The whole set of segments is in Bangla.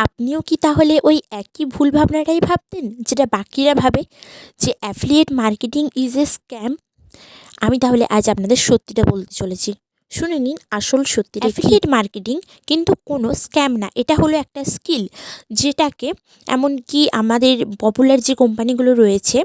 আপনিও কি তাহলে ওই একই ভুল ভাবনাটাই ভাবতেন যেটা বাকিরা ভাবে, যে affiliate marketing is a scam? আমি তাহলে আজ আপনাদের সত্যিটা বলতে চলেছি। শুনে নিন আসল সত্যিটা। অ্যাফিলিয়েট মার্কেটিং কিন্তু কোনো স্ক্যাম না, এটা হলো একটা স্কিল, যেটাকে এমনকি আমাদের পপুলার যে কোম্পানিগুলো রয়েছে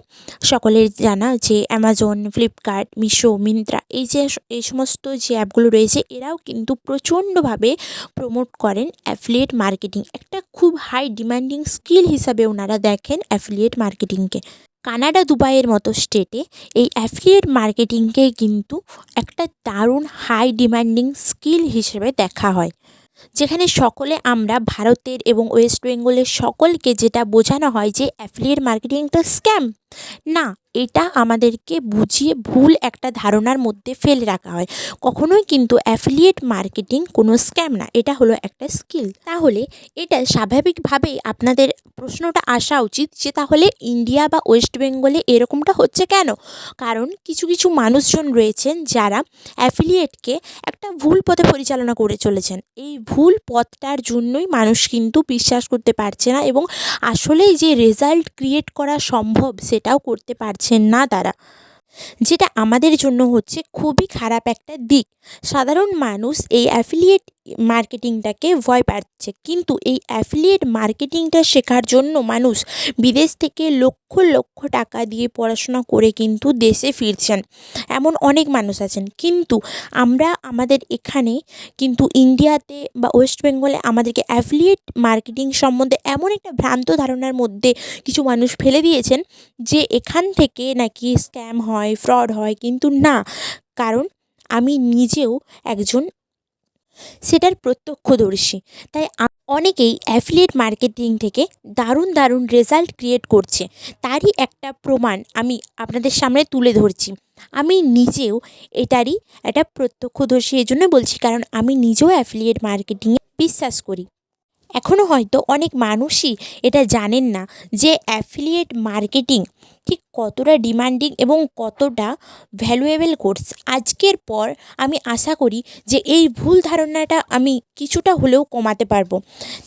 সকলের জানা, যে অ্যামাজন, ফ্লিপকার্ট, মিশো, মিন্ত্রা, এই সমস্ত যে অ্যাপগুলো রয়েছে এরাও কিন্তু প্রচণ্ডভাবে প্রমোট করেন অ্যাফিলিয়েট মার্কেটিং। একটা খুব হাই ডিমান্ডিং স্কিল হিসাবে ওনারা দেখেন অ্যাফিলিয়েট মার্কেটিংকে। কানাডা, দুবাইয়ের মতো স্টেটে এই অ্যাফিলিয়েট মার্কেটিংকে কিন্তু একটা দারুণ হাই ডিমান্ডিং স্কিল হিসেবে দেখা হয়, যেখানে সকলে আমরা ভারতের এবং ওয়েস্ট বেঙ্গলের সকলকে যেটা বোঝানো হয় যে অ্যাফিলিয়েট মার্কেটিং একটা স্ক্যাম। না, এটা আমাদেরকে বুঝিয়ে ভুল একটা ধারণার মধ্যে ফেলে রাখা হয়। কখনোই কিন্তু অ্যাফিলিয়েট মার্কেটিং কোনো স্ক্যাম না, এটা হলো একটা স্কিল। তাহলে এটা স্বাভাবিকভাবেই আপনাদের প্রশ্নটা আসা উচিত যে তাহলে ইন্ডিয়া বা ওয়েস্ট বেঙ্গলে এরকমটা হচ্ছে কেন? কারণ কিছু কিছু মানুষজন রয়েছেন যারা অ্যাফিলিয়েটকে একটা ভুল পথে পরিচালনা করে চলেছেন। এই ভুল পথটার জন্যই মানুষ কিন্তু বিশ্বাস করতে পারছে না এবং আসলেই যে রেজাল্ট ক্রিয়েট করা সম্ভব সেটাও করতে পারছেন না তারা, যেটা আমাদের জন্য হচ্ছে খুবই খারাপ একটা দিক। সাধারণ মানুষ এই অ্যাফিলিয়েট মার্কেটিংটাকে ভয় পাচ্ছে, কিন্তু এই অ্যাফিলিয়েট মার্কেটিংটা শেখার জন্য মানুষ বিদেশ থেকে লক্ষ লক্ষ টাকা দিয়ে পড়াশোনা করে কিন্তু দেশে ফিরছেন, এমন অনেক মানুষ আছেন। কিন্তু আমরা আমাদের এখানে কিন্তু ইন্ডিয়াতে বা ওয়েস্ট বেঙ্গলে আমাদেরকে অ্যাফিলিয়েট মার্কেটিং সম্বন্ধে এমন একটা ভ্রান্ত ধারণার মধ্যে কিছু মানুষ ফেলে দিয়েছেন যে এখান থেকে নাকি স্ক্যাম হয়, ফ্রড হয়, কিন্তু না। কারণ আমি নিজেও একজন সেটার প্রত্যক্ষদর্শী। তাই অনেকেই অ্যাফিলিয়েট মার্কেটিং থেকে দারুণ দারুণ রেজাল্ট ক্রিয়েট করছে, তারই একটা প্রমাণ আমি আপনাদের সামনে তুলে ধরছি। আমি নিজেও এটারই একটা প্রত্যক্ষদর্শী, এই জন্য বলছি কারণ আমি নিজেও অ্যাফিলিয়েট মার্কেটিংয়ে বিশ্বাস করি। এখনও হয়তো অনেক মানুষই এটা জানেন না যে অ্যাফিলিয়েট মার্কেটিং ঠিক কতটা ডিমান্ডিং এবং কতটা ভ্যালুয়েবল কোর্স। আজকের পর আমি আশা করি যে এই ভুল ধারণাটা আমি কিছুটা হলেও কমাতে পারবো।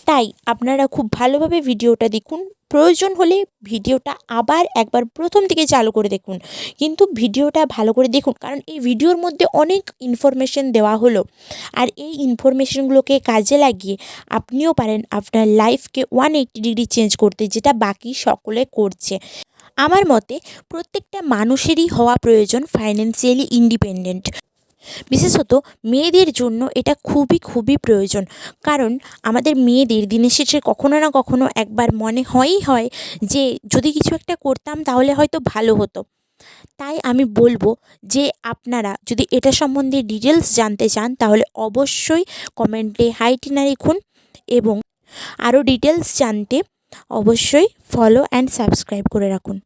তাই আপনারা খুব ভালোভাবে ভিডিওটা দেখুন, প্রয়োজন হলে ভিডিওটা আবার একবার প্রথম থেকে চালু করে দেখুন, কিন্তু ভিডিওটা ভালো করে দেখুন, কারণ এই ভিডিওর মধ্যে অনেক ইনফরমেশন দেওয়া হলো। আর এই ইনফরমেশনগুলোকে কাজে লাগিয়ে আপনিও পারেন আপনার লাইফকে 180 ডিগ্রি চেঞ্জ করতে, যেটা বাকি সকলে করছে। আমার মতে প্রত্যেকটা মানুষেরই হওয়া প্রয়োজন ফাইন্যান্সিয়ালি ইন্ডিপেন্ডেন্ট। বিশেষত মেয়েদের জন্য এটা খুবই খুবই প্রয়োজন, কারণ আমাদের মেয়েদের দিনের শেষে কখনো না কখনো একবার মনে হয় যে যদি কিছু একটা করতাম তাহলে হয়তো ভালো হতো। তাই আমি বলবো যে আপনারা যদি এটা সম্বন্ধে ডিটেলস জানতে চান তাহলে অবশ্যই কমেন্টে হাইটিনা লিখুন, এবং আরও ডিটেলস জানতে অবশ্যই ফলো অ্যান্ড সাবস্ক্রাইব করে রাখুন।